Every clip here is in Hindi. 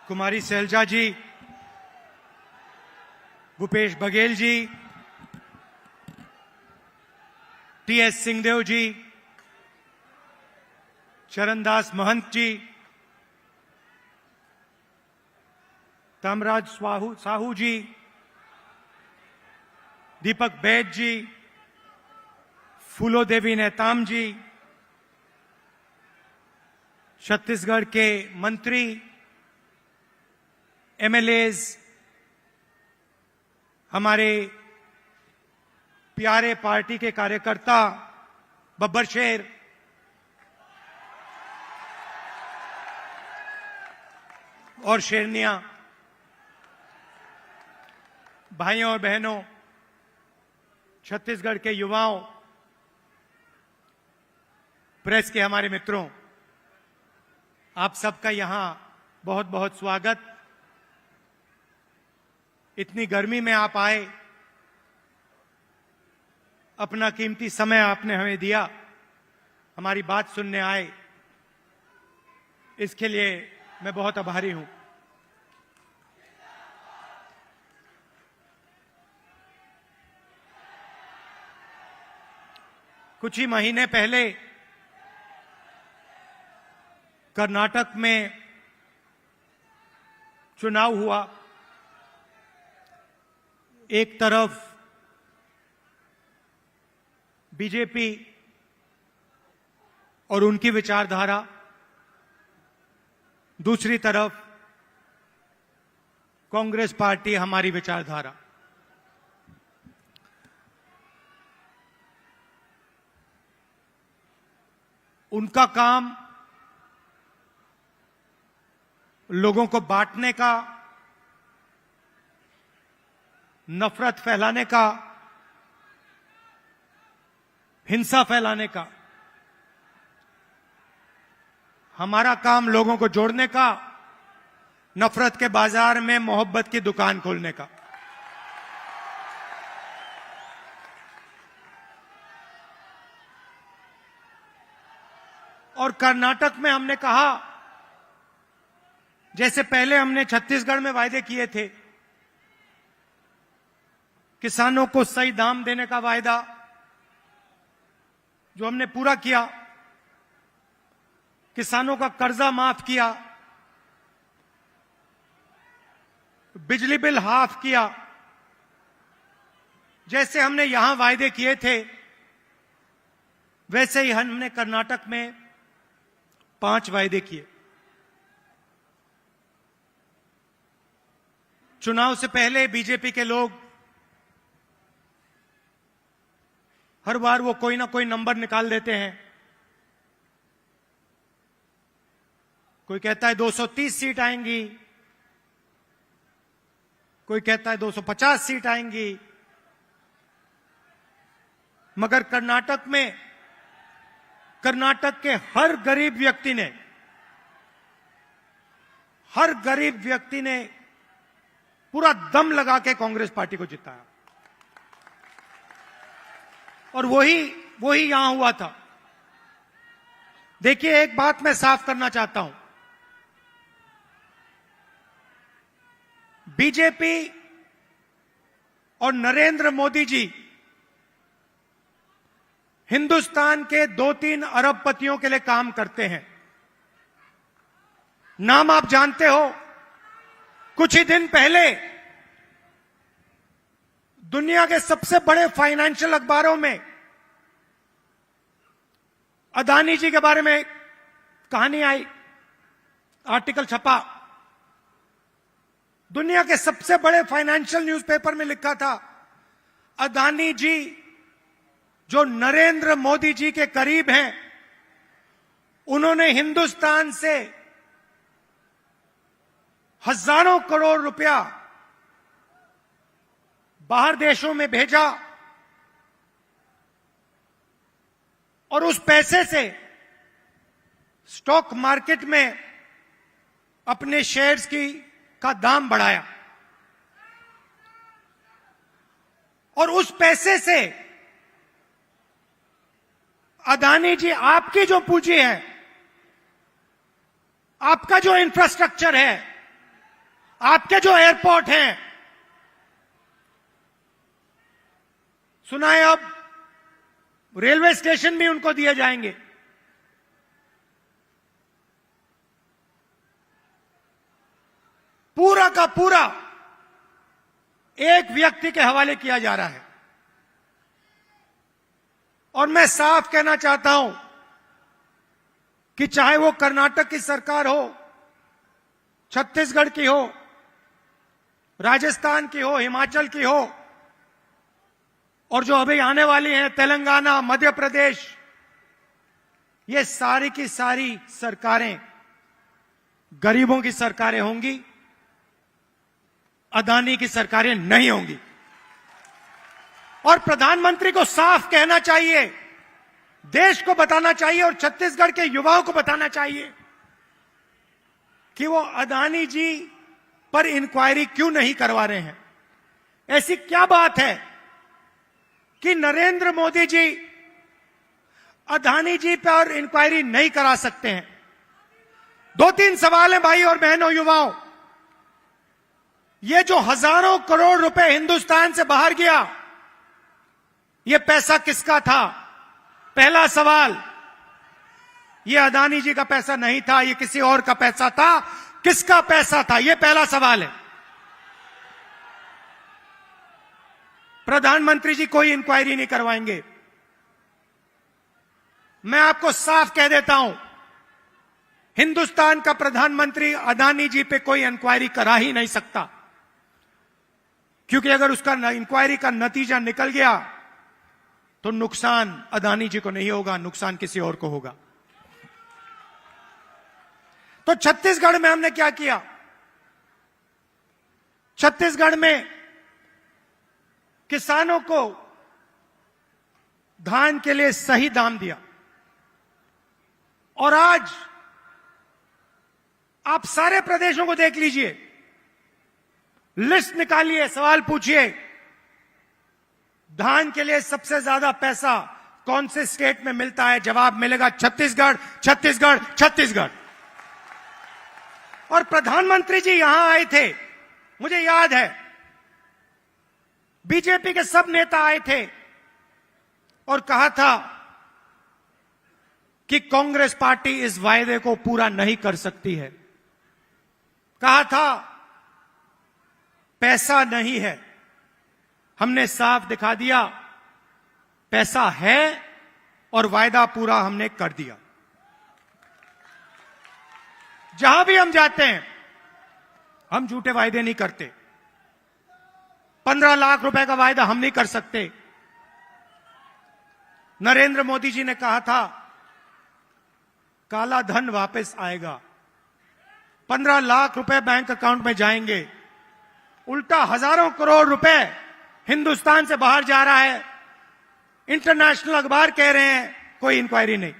कुमारी सैलजा जी, भूपेश बघेल जी, टीएस सिंहदेव जी, चरणदास महंत जी, तामराज साहू जी, दीपक बैद जी, फूलो देवी नेताम जी, छत्तीसगढ़ के मंत्री, एमएलएज, हमारे प्यारे पार्टी के कार्यकर्ता, बब्बर शेर, और शेरनिया, भाइयों और बहनों, छत्तीसगढ़ के युवाओं, प्रेस के हमारे मित्रों, आप सबका यहां बहुत बहुत स्वागत। इतनी गर्मी में आप आए, अपना कीमती समय आपने हमें दिया, हमारी बात सुनने आए, इसके लिए मैं बहुत आभारी हूं। कुछ ही महीने पहले कर्नाटक में चुनाव हुआ। एक तरफ बीजेपी और उनकी विचारधारा, दूसरी तरफ कांग्रेस पार्टी, हमारी विचारधारा। उनका काम लोगों को बांटने का, नफरत फैलाने का, हिंसा फैलाने का। हमारा काम लोगों को जोड़ने का, नफरत के बाजार में मोहब्बत की दुकान खोलने का। और कर्नाटक में हमने कहा, जैसे पहले हमने छत्तीसगढ़ में वायदे किए थे, किसानों को सही दाम देने का वायदा जो हमने पूरा किया, किसानों का कर्जा माफ किया, बिजली बिल हाफ किया, जैसे हमने यहां वायदे किए थे, वैसे ही हमने कर्नाटक में 5 वायदे किए। चुनाव से पहले बीजेपी के लोग हर बार वो कोई ना कोई नंबर निकाल देते हैं। कोई कहता है 230 सीट आएंगी, कोई कहता है 250 सीट आएंगी, मगर कर्नाटक के हर गरीब व्यक्ति ने पूरा दम लगा के कांग्रेस पार्टी को जिताया। और वही यहां हुआ था। देखिए, एक बात मैं साफ करना चाहता हूं, बीजेपी और नरेंद्र मोदी जी हिंदुस्तान के 2-3 अरबपतियों के लिए काम करते हैं। नाम आप जानते हो। कुछ ही दिन पहले दुनिया के सबसे बड़े फाइनेंशियल अखबारों में अदानी जी के बारे में कहानी आई, आर्टिकल छपा। दुनिया के सबसे बड़े फाइनेंशियल न्यूज़पेपर में लिखा था, अदानी जी जो नरेंद्र मोदी जी के करीब हैं, उन्होंने हिंदुस्तान से हजारों करोड़ रुपया बाहर देशों में भेजा और उस पैसे से स्टॉक मार्केट में अपने शेयर्स का दाम बढ़ाया। और उस पैसे से अदानी जी, आपकी जो पूंजी है, आपका जो इंफ्रास्ट्रक्चर है, आपके जो एयरपोर्ट हैं, सुना है अब रेलवे स्टेशन भी उनको दिए जाएंगे। पूरा का पूरा एक व्यक्ति के हवाले किया जा रहा है। और मैं साफ कहना चाहता हूं कि चाहे वो कर्नाटक की सरकार हो, छत्तीसगढ़ की हो, राजस्थान की हो, हिमाचल की हो, और जो अभी आने वाली हैं तेलंगाना, मध्य प्रदेश, ये सारी की सारी सरकारें गरीबों की सरकारें होंगी, अदानी की सरकारें नहीं होंगी। और प्रधानमंत्री को साफ कहना चाहिए, देश को बताना चाहिए और छत्तीसगढ़ के युवाओं को बताना चाहिए कि वो अदानी जी पर इंक्वायरी क्यों नहीं करवा रहे हैं। ऐसी क्या बात है कि नरेंद्र मोदी जी अदानी जी पर इंक्वायरी नहीं करा सकते हैं? दो तीन सवाल हैं भाई और बहनों, युवाओं। ये जो हजारों करोड़ रुपए हिंदुस्तान से बाहर गया, ये पैसा किसका था? पहला सवाल, ये अदानी जी का पैसा नहीं था, ये किसी और का पैसा था। किसका पैसा था? ये पहला सवाल है। प्रधानमंत्री जी कोई इंक्वायरी नहीं करवाएंगे। मैं आपको साफ कह देता हूं, हिंदुस्तान का प्रधानमंत्री अदानी जी पे कोई इंक्वायरी करा ही नहीं सकता, क्योंकि अगर उसका इंक्वायरी का नतीजा निकल गया तो नुकसान अदानी जी को नहीं होगा, नुकसान किसी और को होगा। तो छत्तीसगढ़ में हमने क्या किया? छत्तीसगढ़ में किसानों को धान के लिए सही दाम दिया। और आज आप सारे प्रदेशों को देख लीजिए, लिस्ट निकालिए, सवाल पूछिए, धान के लिए सबसे ज्यादा पैसा कौन से स्टेट में मिलता है? जवाब मिलेगा छत्तीसगढ़, छत्तीसगढ़, छत्तीसगढ़। और प्रधानमंत्री जी यहां आए थे, मुझे याद है, बीजेपी के सब नेता आए थे और कहा था कि कांग्रेस पार्टी इस वायदे को पूरा नहीं कर सकती है। कहा था पैसा नहीं है। हमने साफ दिखा दिया, पैसा है और वायदा पूरा हमने कर दिया। जहां भी हम जाते हैं, हम झूठे वायदे नहीं करते। 15 लाख रुपए का वायदा हम नहीं कर सकते। नरेंद्र मोदी जी ने कहा था काला धन वापस आएगा, 15 लाख रुपए बैंक अकाउंट में जाएंगे। उल्टा हजारों करोड़ रुपए हिंदुस्तान से बाहर जा रहा है। इंटरनेशनल अखबार कह रहे हैं कोई इंक्वायरी नहीं।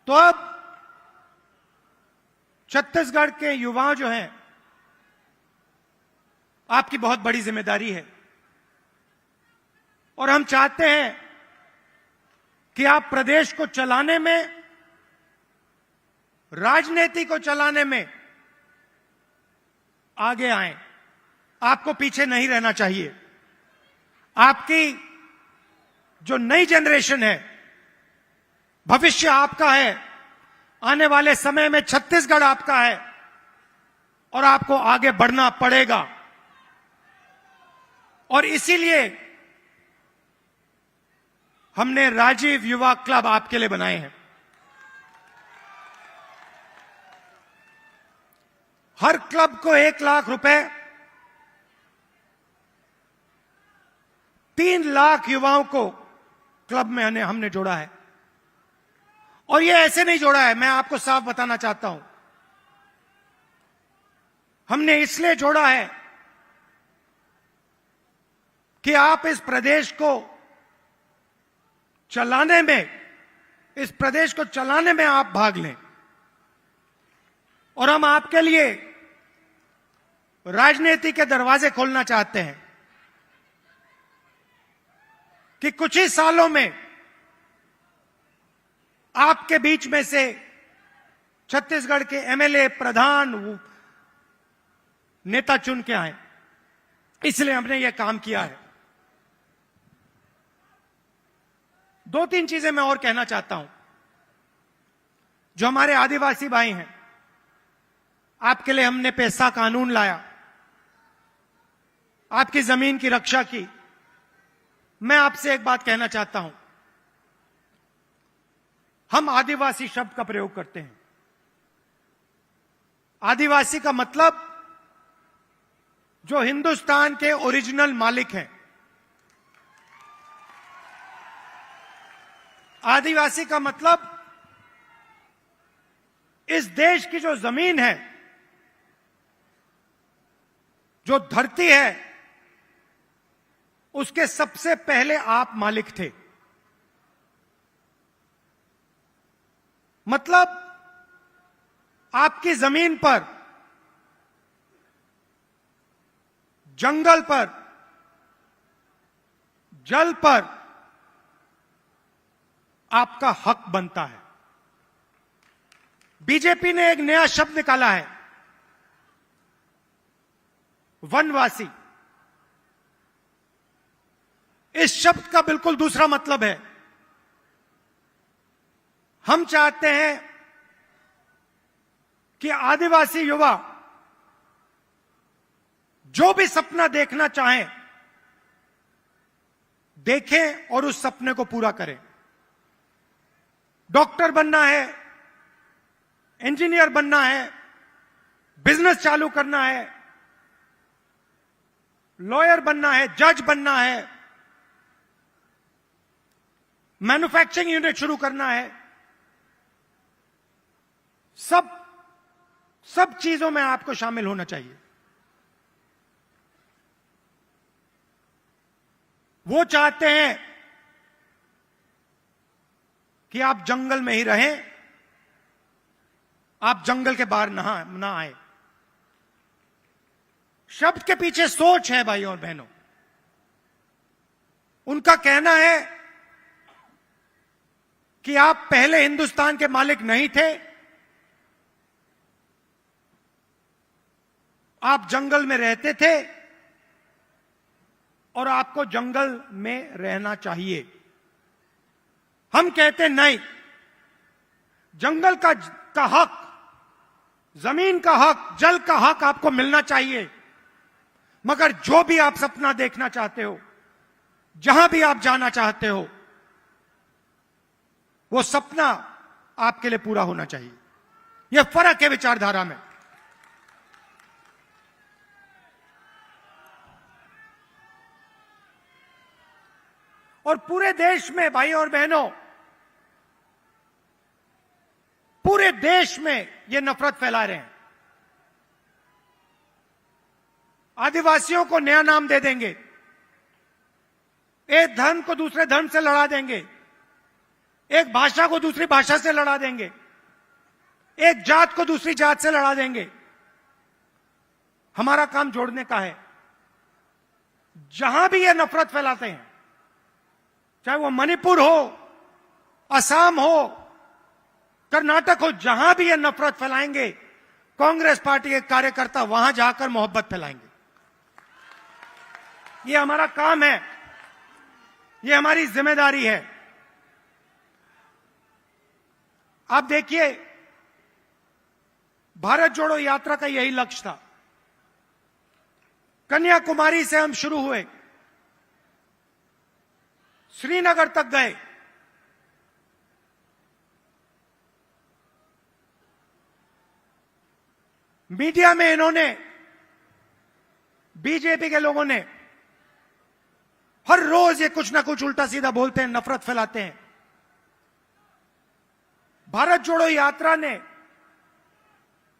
तो अब छत्तीसगढ़ के युवा जो हैं, आपकी बहुत बड़ी जिम्मेदारी है और हम चाहते हैं कि आप प्रदेश को चलाने में, राजनीति को चलाने में आगे आएं। आपको पीछे नहीं रहना चाहिए। आपकी जो नई जनरेशन है, भविष्य आपका है। आने वाले समय में छत्तीसगढ़ आपका है और आपको आगे बढ़ना पड़ेगा। और इसीलिए हमने राजीव युवा क्लब आपके लिए बनाए हैं। हर क्लब को 1 लाख रुपए, 3 लाख युवाओं को क्लब में हमने जोड़ा है। और ये ऐसे नहीं जोड़ा है, मैं आपको साफ बताना चाहता हूं। हमने इसलिए जोड़ा है कि आप इस प्रदेश को चलाने में, आप भाग लें। और हम आपके लिए राजनीति के दरवाजे खोलना चाहते हैं कि कुछ ही सालों में आपके बीच में से छत्तीसगढ़ के एमएलए, प्रधान, नेता चुन के आए, इसलिए हमने यह काम किया है। दो तीन चीजें मैं और कहना चाहता हूं। जो हमारे आदिवासी भाई हैं, आपके लिए हमने पैसा कानून लाया, आपकी जमीन की रक्षा की। मैं आपसे एक बात कहना चाहता हूं, हम आदिवासी शब्द का प्रयोग करते हैं। आदिवासी का मतलब जो हिंदुस्तान के ओरिजिनल मालिक हैं। आदिवासी का मतलब इस देश की जो जमीन है, जो धरती है, उसके सबसे पहले आप मालिक थे। मतलब आपकी जमीन पर, जंगल पर, जल पर आपका हक बनता है। बीजेपी ने एक नया शब्द निकाला है, वनवासी। इस शब्द का बिल्कुल दूसरा मतलब है। हम चाहते हैं कि आदिवासी युवा जो भी सपना देखना चाहें, देखें और उस सपने को पूरा करें। डॉक्टर बनना है, इंजीनियर बनना है, बिजनेस चालू करना है, लॉयर बनना है, जज बनना है, मैन्युफैक्चरिंग यूनिट शुरू करना है, सब चीजों में आपको शामिल होना चाहिए। वो चाहते हैं कि आप जंगल में ही रहें, आप जंगल के बाहर ना आए। शब्द के पीछे सोच है भाइयों और बहनों। उनका कहना है कि आप पहले हिंदुस्तान के मालिक नहीं थे, आप जंगल में रहते थे और आपको जंगल में रहना चाहिए। हम कहते नहीं, जंगल का हक, जमीन का हक, जल का हक आपको मिलना चाहिए। मगर जो भी आप सपना देखना चाहते हो, जहां भी आप जाना चाहते हो, वो सपना आपके लिए पूरा होना चाहिए। यह फर्क है विचारधारा में। और पूरे देश में भाई और बहनों, पूरे देश में ये नफरत फैला रहे हैं। आदिवासियों को नया नाम दे देंगे, एक धर्म को दूसरे धर्म से लड़ा देंगे, एक भाषा को दूसरी भाषा से लड़ा देंगे, एक जात को दूसरी जात से लड़ा देंगे। हमारा काम जोड़ने का है। जहां भी ये नफरत फैलाते हैं, चाहे वो मणिपुर हो, असम हो, कर्नाटक हो, जहां भी ये नफरत फैलाएंगे, कांग्रेस पार्टी के कार्यकर्ता वहां जाकर मोहब्बत फैलाएंगे। ये हमारा काम है, ये हमारी जिम्मेदारी है। आप देखिए, भारत जोड़ो यात्रा का यही लक्ष्य था। कन्याकुमारी से हम शुरू हुए, श्रीनगर तक गए, मीडिया में इन्होंने, बीजेपी के लोगों ने हर रोज ये कुछ ना कुछ उल्टा सीधा बोलते हैं, नफरत फैलाते हैं। भारत जोड़ो यात्रा ने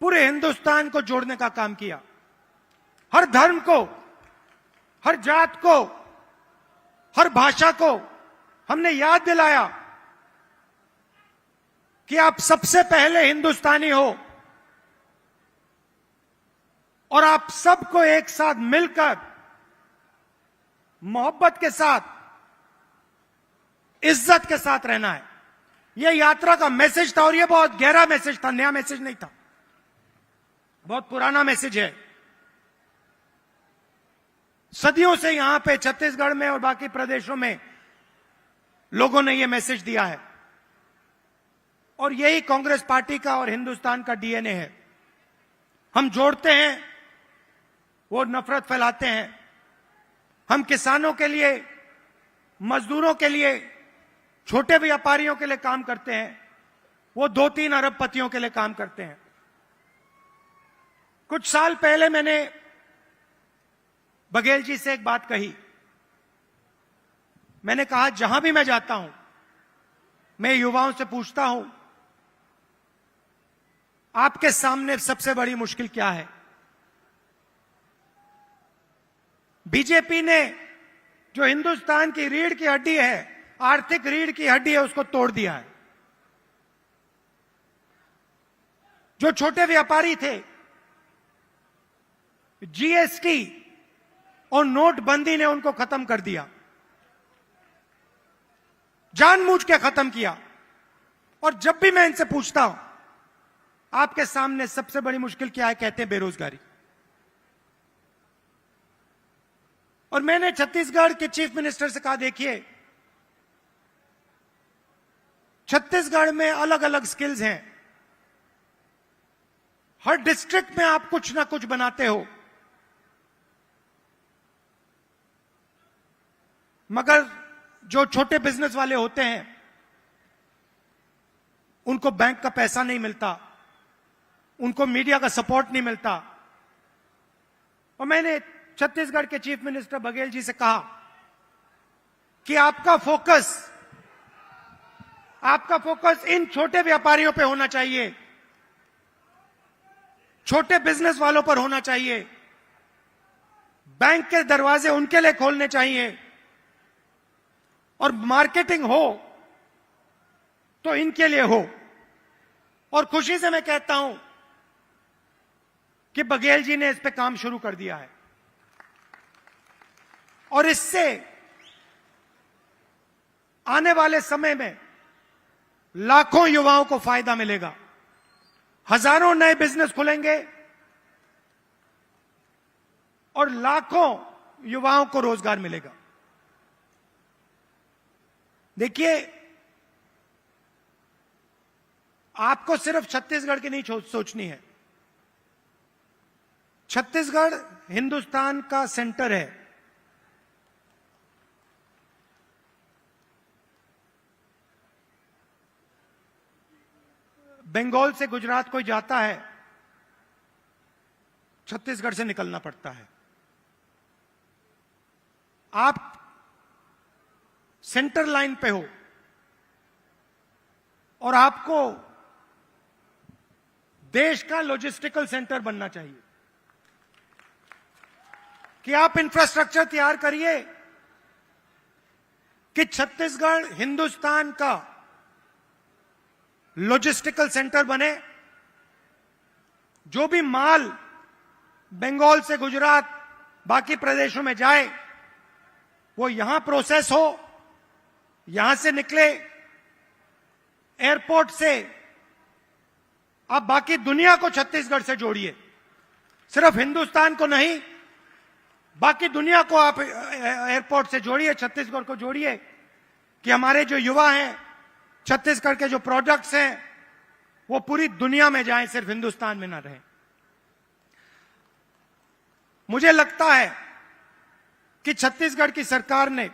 पूरे हिंदुस्तान को जोड़ने का काम किया। हर धर्म को, हर जात को, हर भाषा को हमने याद दिलाया कि आप सबसे पहले हिंदुस्तानी हो और आप सबको एक साथ मिलकर मोहब्बत के साथ, इज्जत के साथ रहना है। यह यात्रा का मैसेज था और यह बहुत गहरा मैसेज था, नया मैसेज नहीं था, बहुत पुराना मैसेज है। सदियों से यहां पे छत्तीसगढ़ में और बाकी प्रदेशों में लोगों ने यह मैसेज दिया है और यही कांग्रेस पार्टी का और हिंदुस्तान का डीएनए है। हम जोड़ते हैं, वो नफरत फैलाते हैं। हम किसानों के लिए, मजदूरों के लिए, छोटे व्यापारियों के लिए काम करते हैं, वो 2-3 अरबपतियों के लिए काम करते हैं। कुछ साल पहले मैंने बघेल जी से एक बात कही। मैंने कहा, जहां भी मैं जाता हूं, मैं युवाओं से पूछता हूं, आपके सामने सबसे बड़ी मुश्किल क्या है? बीजेपी ने जो हिंदुस्तान की रीढ़ की हड्डी है, आर्थिक रीढ़ की हड्डी है, उसको तोड़ दिया है। जो छोटे व्यापारी थे, जीएसटी और नोटबंदी ने उनको खत्म कर दिया, जानबूझ के खत्म किया। और जब भी मैं इनसे पूछता हूं, आपके सामने सबसे बड़ी मुश्किल क्या है, कहते हैं बेरोजगारी। और मैंने छत्तीसगढ़ के चीफ मिनिस्टर से कहा, देखिए, छत्तीसगढ़ में अलग अलग स्किल्स हैं, हर डिस्ट्रिक्ट में आप कुछ ना कुछ बनाते हो, मगर जो छोटे बिजनेस वाले होते हैं उनको बैंक का पैसा नहीं मिलता, उनको मीडिया का सपोर्ट नहीं मिलता। और मैंने छत्तीसगढ़ के चीफ मिनिस्टर बघेल जी से कहा कि आपका फोकस इन छोटे व्यापारियों पे होना चाहिए, छोटे बिजनेस वालों पर होना चाहिए, बैंक के दरवाजे उनके लिए खोलने चाहिए, और मार्केटिंग हो तो इनके लिए हो। और खुशी से मैं कहता हूं कि बघेल जी ने इस पे काम शुरू कर दिया है और इससे आने वाले समय में लाखों युवाओं को फायदा मिलेगा, हजारों नए बिजनेस खुलेंगे और लाखों युवाओं को रोजगार मिलेगा। देखिए, आपको सिर्फ छत्तीसगढ़ की नहीं सोचनी है। छत्तीसगढ़ हिंदुस्तान का सेंटर है। बंगाल से गुजरात कोई जाता है, छत्तीसगढ़ से निकलना पड़ता है। आप सेंटर लाइन पे हो और आपको देश का लॉजिस्टिकल सेंटर बनना चाहिए कि आप इंफ्रास्ट्रक्चर तैयार करिए कि छत्तीसगढ़ हिंदुस्तान का लॉजिस्टिकल सेंटर बने। जो भी माल बंगाल से गुजरात बाकी प्रदेशों में जाए, वो यहां प्रोसेस हो, यहां से निकले, एयरपोर्ट से आप बाकी दुनिया को छत्तीसगढ़ से जोड़िए, सिर्फ हिंदुस्तान को नहीं, बाकी दुनिया को आप एयरपोर्ट से जोड़िए, छत्तीसगढ़ को जोड़िए कि हमारे जो युवा हैं, छत्तीसगढ़ के जो प्रोडक्ट्स हैं, वो पूरी दुनिया में जाएं, सिर्फ हिंदुस्तान में ना रहें। मुझे लगता है कि छत्तीसगढ़ की सरकार ने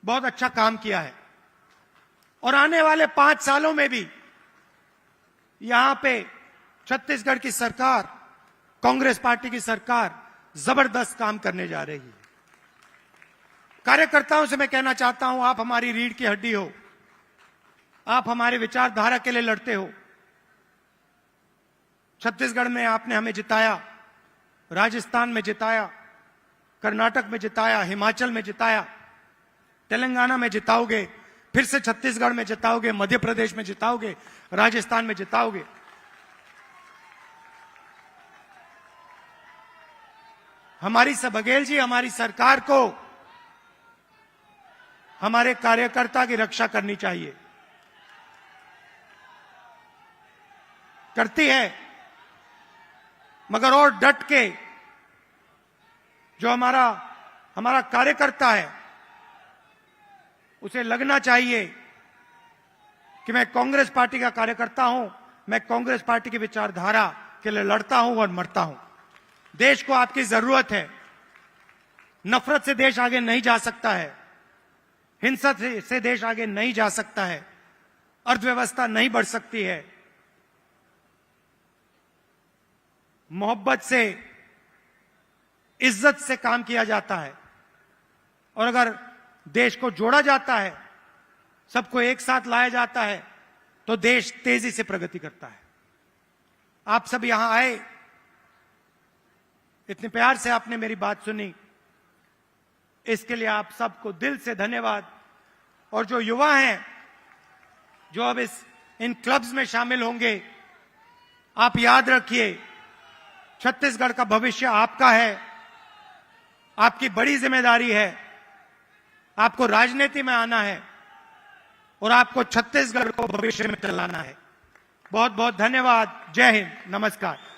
बहुत अच्छा काम किया है और आने वाले 5 सालों में भी यहां पे छत्तीसगढ़ की सरकार, कांग्रेस पार्टी की सरकार जबरदस्त काम करने जा रही है। कार्यकर्ताओं से मैं कहना चाहता हूं, आप हमारी रीढ़ की हड्डी हो, आप हमारे विचारधारा के लिए लड़ते हो। छत्तीसगढ़ में आपने हमें जिताया, राजस्थान में जिताया, कर्नाटक में जिताया, हिमाचल में जिताया, तेलंगाना में जिताओगे, फिर से छत्तीसगढ़ में जिताओगे, मध्य प्रदेश में जिताओगे, राजस्थान में जिताओगे। हमारी बघेल जी, हमारी सरकार को हमारे कार्यकर्ता की रक्षा करनी चाहिए। करती है, मगर और डट के जो हमारा कार्यकर्ता है उसे लगना चाहिए कि मैं कांग्रेस पार्टी का कार्यकर्ता हूं, मैं कांग्रेस पार्टी की विचारधारा के लिए लड़ता हूं और मरता हूं। देश को आपकी जरूरत है। नफरत से देश आगे नहीं जा सकता है, हिंसा से देश आगे नहीं जा सकता है, अर्थव्यवस्था नहीं बढ़ सकती है। मोहब्बत से, इज्जत से काम किया जाता है और अगर देश को जोड़ा जाता है, सबको एक साथ लाया जाता है, तो देश तेजी से प्रगति करता है। आप सब यहां आए, इतने प्यार से आपने मेरी बात सुनी, इसके लिए आप सबको दिल से धन्यवाद। और जो युवा हैं जो अब इन क्लब्स में शामिल होंगे, आप याद रखिए छत्तीसगढ़ का भविष्य आपका है, आपकी बड़ी जिम्मेदारी है। आपको राजनीति में आना है और आपको छत्तीसगढ़ को भविष्य में चलाना है। बहुत बहुत धन्यवाद। जय हिंद, नमस्कार।